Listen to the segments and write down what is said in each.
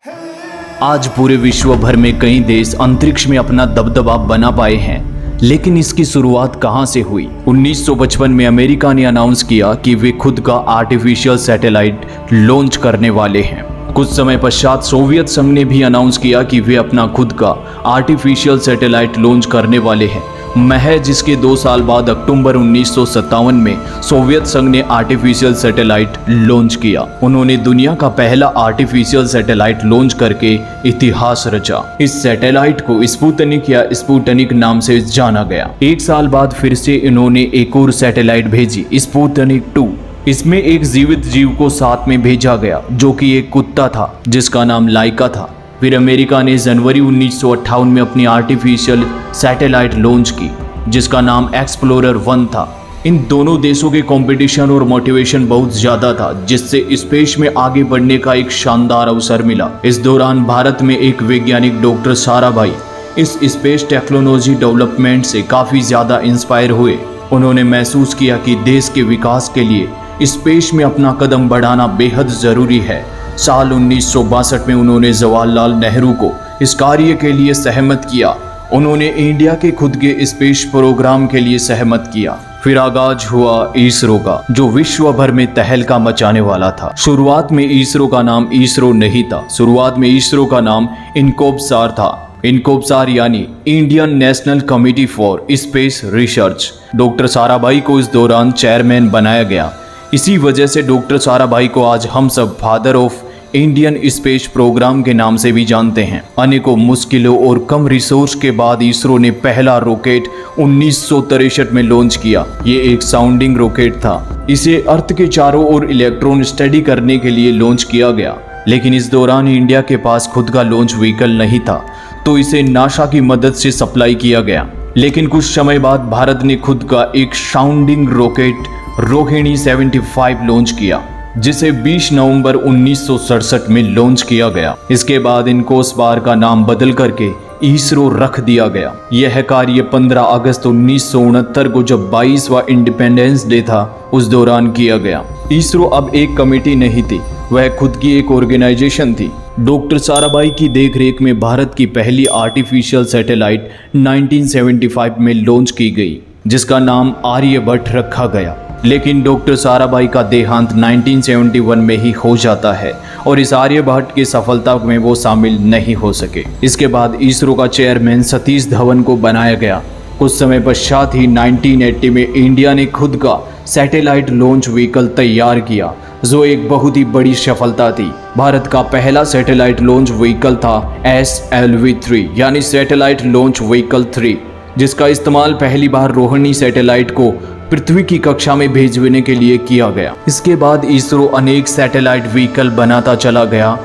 आज पूरे विश्व भर में कई देश अंतरिक्ष में अपना दबदबा बना पाए हैं, लेकिन इसकी शुरुआत कहां से हुई? 1955 में अमेरिका ने अनाउंस किया कि वे खुद का आर्टिफिशियल सैटेलाइट लॉन्च करने वाले हैं। कुछ समय पश्चात सोवियत संघ ने भी अनाउंस किया कि वे अपना खुद का आर्टिफिशियल सैटेलाइट लॉन्च करने वाले हैं। महज इसके 2 साल बाद अक्टूबर 1957 में सोवियत संघ ने आर्टिफिशियल सैटेलाइट लॉन्च किया। उन्होंने दुनिया का पहला आर्टिफिशियल सैटेलाइट लॉन्च करके इतिहास रचा। इस सैटेलाइट को स्पुतनिक या स्पुतनिक नाम से जाना गया। 1 साल बाद फिर से इन्होंने एक और सैटेलाइट भेजी, स्पुतनिक 2। इसमें एक जीवित जीव को साथ में भेजा गया, जो कि एक कुत्ता था जिसका नाम लाइका था। फिर अमेरिका ने जनवरी 1958 में अपनी आर्टिफिशियल सैटेलाइट लॉन्च की, जिसका नाम एक्सप्लोरर 1 था। इन दोनों देशों के कंपटीशन और मोटिवेशन बहुत ज्यादा था, जिससे स्पेस में आगे बढ़ने का एक शानदार अवसर मिला। इस दौरान भारत में एक वैज्ञानिक डॉक्टर साराभाई इस स्पेस टेक्नोलॉजी डेवलपमेंट से काफी ज्यादा इंस्पायर हुए। उन्होंने महसूस किया कि देश के विकास के लिए स्पेस में अपना कदम बढ़ाना बेहद जरूरी है। साल 1962 में उन्होंने जवाहरलाल नेहरू को इस कार्य के लिए सहमत किया। उन्होंने इंडिया के खुद के स्पेस प्रोग्राम के लिए सहमत किया। फिर आगाज हुआ इसरो का, जो विश्व भर में तहलका मचाने वाला था। शुरुआत में इसरो का नाम इसरो नहीं था। शुरुआत में इसरो का नाम इनकोबसार था। इनकोबसार यानी Indian national committee for space research. Doctor Sarabhai को इस दौरान चेयरमैन बनाया गया। इसी वजह से डॉक्टर साराभाई को आज हम सब father of Indian space programme के नाम से भी जानते हैं। अनेकों मुश्किलों और कम रिसोर्स के बाद इसरो ने पहला रॉकेट 1963 में लॉन्च किया। ये एक साउंडिंग रॉकेट था। इसे अर्थ के चारों ओर इलेक्ट्रॉन स्टडी करने के लिए लॉन्च किया गया, लेकिन इस दौरान इंडिया के पास खुद का लॉन्च व्हीकल नहीं था, तो इसे नासा की मदद से सप्लाई किया गया। लेकिन कुछ समय बाद भारत ने खुद का एक साउंडिंग रॉकेट रोहिणी 75 लॉन्च किया, जिसे 20 नवंबर 1967 में लॉन्च किया गया। इसके बाद इनकोबसार का नाम बदल करके इसरो रख दिया गया। यह कार्य 15 अगस्त 1969 को, जब 22वां इंडिपेंडेंस डे था, उस दौरान किया गया। इसरो अब एक कमेटी नहीं थी, वह खुद की एक ऑर्गेनाइजेशन थी। डॉक्टर साराभाई की देखरेख में भारत की पहली आर्टिफिशियल सैटेलाइट 1975 में लॉन्च की गई, जिसका नाम आर्यभट्ट रखा गया। लेकिन डॉक्टर साराभाई का देहांत 1971 में ही हो जाता है और इस आर्यभट्ट की सफलता में वो शामिल नहीं हो सके। इसके बाद इसरो का चेयरमैन सतीश धवन को बनाया गया। कुछ समय पश्चात ही 1980 में इंडिया ने खुद का सैटेलाइट लॉन्च व्हीकल तैयार किया, जो एक बहुत ही बड़ी सफलता थी। भारत का पहला सैटेलाइट लॉन्च व्हीकल था SLV-3 यानी सैटेलाइट लॉन्च व्हीकल 3, जिसका इस्तेमाल पहली बार रोहिणी सैटेलाइट को पृथ्वी की कक्षा में भेजने के लिए किया गया। इसके बाद इसरो अनेक सैटेलाइट व्हीकल बनाता चला गया,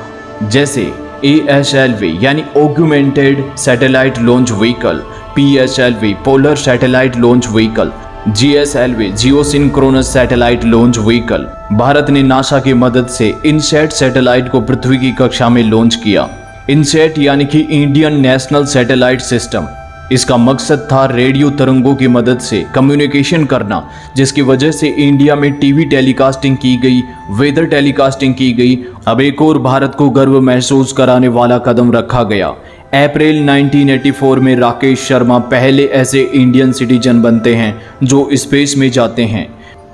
जैसे ASLV यानी augmented satellite launch vehicle, PSLV polar satellite launch vehicle, GSLV geosynchronous satellite launch vehicle. Bharat ने नासा की मदद से इनसैट सैटेलाइट को पृथ्वी की कक्षा में लॉन्च किया। इनसैट यानी कि इंडियन नेशनल सैटेलाइट सिस्टम। इसका मकसद था रेडियो तरंगों की मदद से कम्युनिकेशन करना, जिसकी वजह से इंडिया में टीवी टेलीकास्टिंग की गई, वेदर टेलीकास्टिंग की गई। अब एक और भारत को गर्व महसूस कराने वाला कदम रखा गया। अप्रैल 1984 में राकेश शर्मा पहले ऐसे इंडियन सिटीजन बनते हैं जो स्पेस में जाते हैं।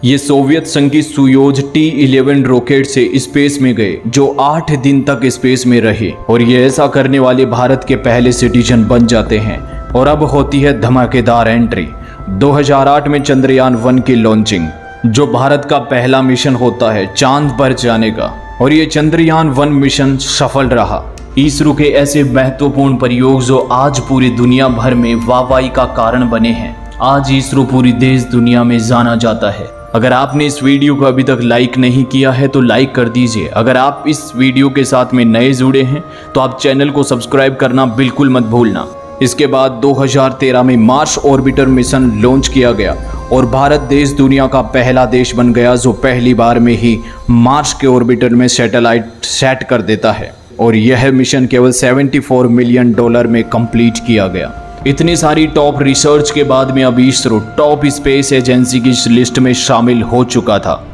ये सोवियत संघ की सोयूज T-11 रॉकेट से स्पेस में गए, जो 8 दिन तक स्पेस में रहे, और ये ऐसा करने वाले भारत के पहले सिटीजन बन जाते हैं। और अब होती है धमाकेदार एंट्री। 2008 में चंद्रयान 1 की लॉन्चिंग, जो भारत का पहला मिशन होता है चांद पर जाने का, और ये चंद्रयान 1 मिशन सफल रहा। इसरो के ऐसे महत्वपूर्ण प्रयोग जो आज पूरी दुनिया भर में वाहवाही का कारण बने हैं। आज इसरो पूरी देश दुनिया में जाना जाता है। अगर आपने इस वीडियो को अभी तक लाइक नहीं किया है तो लाइक कर दीजिए। अगर आप इस वीडियो के साथ में नए जुड़े हैं तो आप चैनल को सब्सक्राइब करना बिल्कुल मत भूलना। इसके बाद 2013 में मार्स ऑर्बिटर मिशन लॉन्च किया गया और भारत देश दुनिया का पहला देश बन गया जो पहली बार में ही मार्स के ऑर्बिटर में सैटेलाइट सेट कर देता है, और यह मिशन केवल $74 मिलियन में कंप्लीट किया गया। इतनी सारी टॉप रिसर्च के बाद में अब इसरो टॉप स्पेस एजेंसी की लिस्ट में शामिल हो चुका था।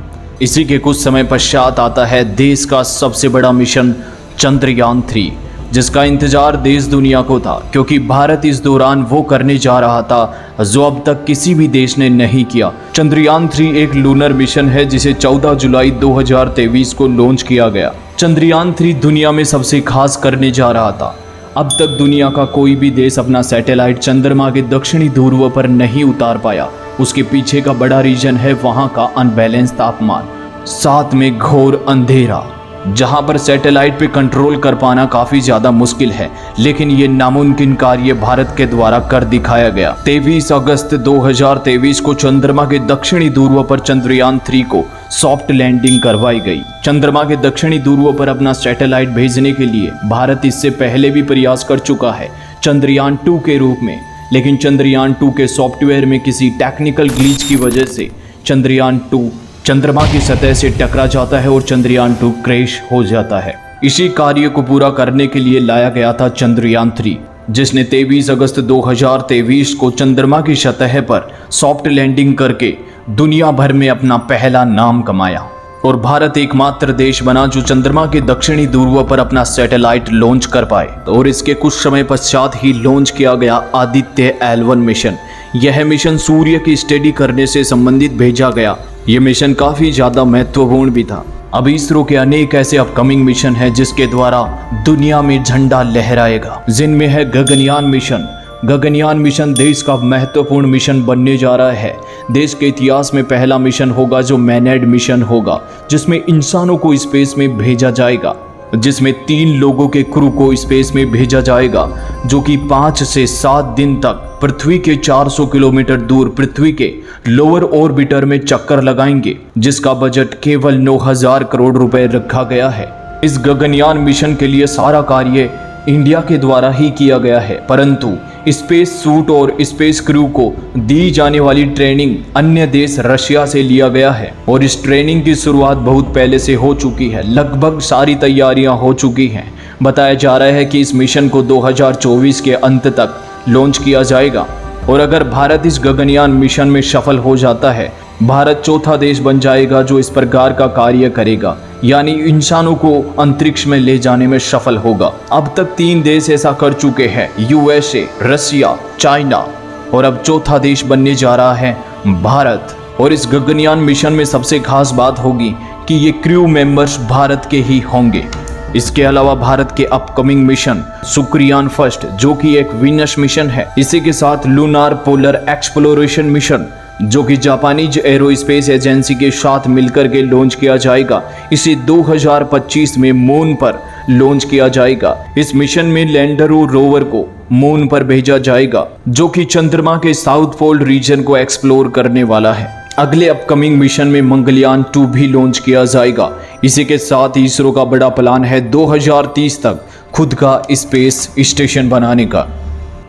इसी के कुछ समय पश्चात आता है देश का सबसे बड़ा मिशन चंद्रयान 3, जिसका इंतजार देश दुनिया को था, क्योंकि भारत इस दौरान वो करने जा रहा था जो अब तक किसी भी देश ने नहीं किया। चंद्रयान 3 एक लूनर मिशन है जिसे 14 जुलाई 2023 को लॉन्च किया गया। चंद्रयान 3 दुनिया में सबसे खास करने जा रहा था। अब तक दुनिया का कोई भी देश अपना सैटेलाइट चंद्रमा के दक्षिणी ध्रुव पर नहीं उतार पाया। उसके पीछे का बड़ा रीजन है वहाँ का अनबैलेंस तापमान, साथ में घोर अंधेरा, जहां पर सैटेलाइट पे कंट्रोल कर पाना काफी ज्यादा मुश्किल है, लेकिन ये नामुमकिन कार्य भारत के द्वारा कर दिखाया गया। 23 अगस्त 2023 को चंद्रमा के दक्षिणी ध्रुव पर चंद्रयान 3 को सॉफ्ट लैंडिंग करवाई गई। चंद्रमा के दक्षिणी ध्रुव पर अपना सैटेलाइट भेजने के लिए भारत इससे पहले भी प्रयास कर चुका है चंद्रयान 2 के रूप में, लेकिन चंद्रयान 2 के सॉफ्टवेयर में किसी टेक्निकल ग्लिच की वजह से चंद्रयान 2 चंद्रमा की सतह से टकरा जाता है और चंद्रयान 2 क्रैश हो जाता है। इसी कार्य को पूरा करने के लिए लाया गया था चंद्रयान 3, जिसने 23 अगस्त 2023 को चंद्रमा की सतह पर सॉफ्ट लैंडिंग करके दुनिया भर में अपना पहला नाम कमाया और भारत एकमात्र देश बना जो चंद्रमा के दक्षिणी ध्रुव पर अपना सैटेलाइट लॉन्च कर पाए। और इसके कुछ समय पश्चात ही लॉन्च किया गया आदित्य L1 मिशन। यह मिशन सूर्य की स्टडी करने से संबंधित भेजा गया। यह मिशन काफी ज्यादा महत्वपूर्ण भी था। अब इसरो के अनेक ऐसे अपकमिंग मिशन हैं जिसके द्वारा दुनिया में झंडा लहराएगा, जिनमें है गगनयान मिशन। गगनयान मिशन देश का महत्वपूर्ण मिशन बनने जा रहा है। देश के इतिहास में पहला मिशन होगा जो मैनेड मिशन होगा, जिसमें इंसानों को स्पेस में भेजा जाएगा, जिसमें 3 लोगों के क्रू को स्पेस में भेजा जाएगा, जो कि 5 से 7 दिन तक पृथ्वी के 400 किलोमीटर दूर पृथ्वी के लोअर ऑर्बिटर में चक्कर लगाएंगे, जिसका बजट केवल 9,000 करोड़ रुपए रखा गया है। इस गगनयान मिशन के लिए सारा कार्य इंडिया के द्वारा ही किया गया है, परंतु स्पेस सूट और स्पेस क्रू को दी जाने वाली ट्रेनिंग अन्य देश रशिया से लिया गया है और इस ट्रेनिंग की शुरुआत बहुत पहले से हो चुकी है। लगभग सारी तैयारियां हो चुकी हैं। बताया जा रहा है कि इस मिशन को 2024 के अंत तक लॉन्च किया जाएगा और अगर भारत इस गगनयान मिशन में सफल हो जाता है, भारत चौथा देश बन जाएगा जो इस प्रकार का कार्य करेगा, यानी इंसानों को अंतरिक्ष में ले जाने में सफल होगा। अब तक 3 देश ऐसा कर चुके हैं, USA, रशिया, चाइना, और अब चौथा देश बनने जा रहा है भारत। और इस गगनयान मिशन में सबसे खास बात होगी कि ये क्रू मेंबर्स भारत के ही होंगे। इसके अलावा भारत के अपकमिंग मिशन शुक्रयान फर्स्ट, जो कि एक वीनस मिशन है, इसी के साथ लूनार पोलर एक्सप्लोरेशन मिशन, जो कि जापानीज एरोस्पेस एजेंसी के साथ मिलकर के लॉन्च किया जाएगा। इसे 2025 में मून पर लॉन्च किया जाएगा। इस मिशन में लैंडर और रोवर को मून पर भेजा जाएगा, जो कि चंद्रमा के साउथ पोल रीजन को एक्सप्लोर करने वाला है। अगले अपकमिंग मिशन में मंगलयान 2 भी लॉन्च किया जाएगा। इसी के साथ इसरो का बड़ा प्लान है 2030 तक खुद का स्पेस स्टेशन बनाने का,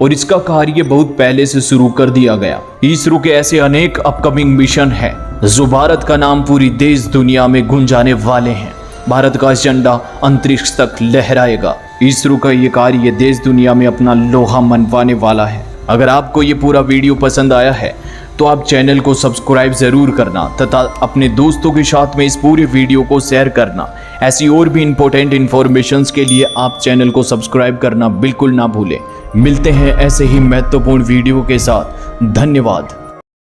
और इसका कार्य बहुत पहले से शुरू कर दिया गया। इसरो के ऐसे अनेक अपकमिंग मिशन हैं जो भारत का नाम पूरी देश दुनिया में गुंजाने वाले हैं। भारत का झंडा अंतरिक्ष तक लहराएगा। इसरो का ये कार्य देश दुनिया में अपना लोहा मनवाने वाला है। अगर आपको ये पूरा वीडियो पसंद आया है तो आप चैनल को सब्सक्राइब जरूर करना तथा अपने दोस्तों के साथ में इस पूरे वीडियो को शेयर करना। ऐसी और भी इंपॉर्टेंट इन्फॉर्मेशंस के लिए आप चैनल को सब्सक्राइब करना बिल्कुल ना भूलें। मिलते हैं ऐसे ही महत्वपूर्ण वीडियो के साथ। धन्यवाद।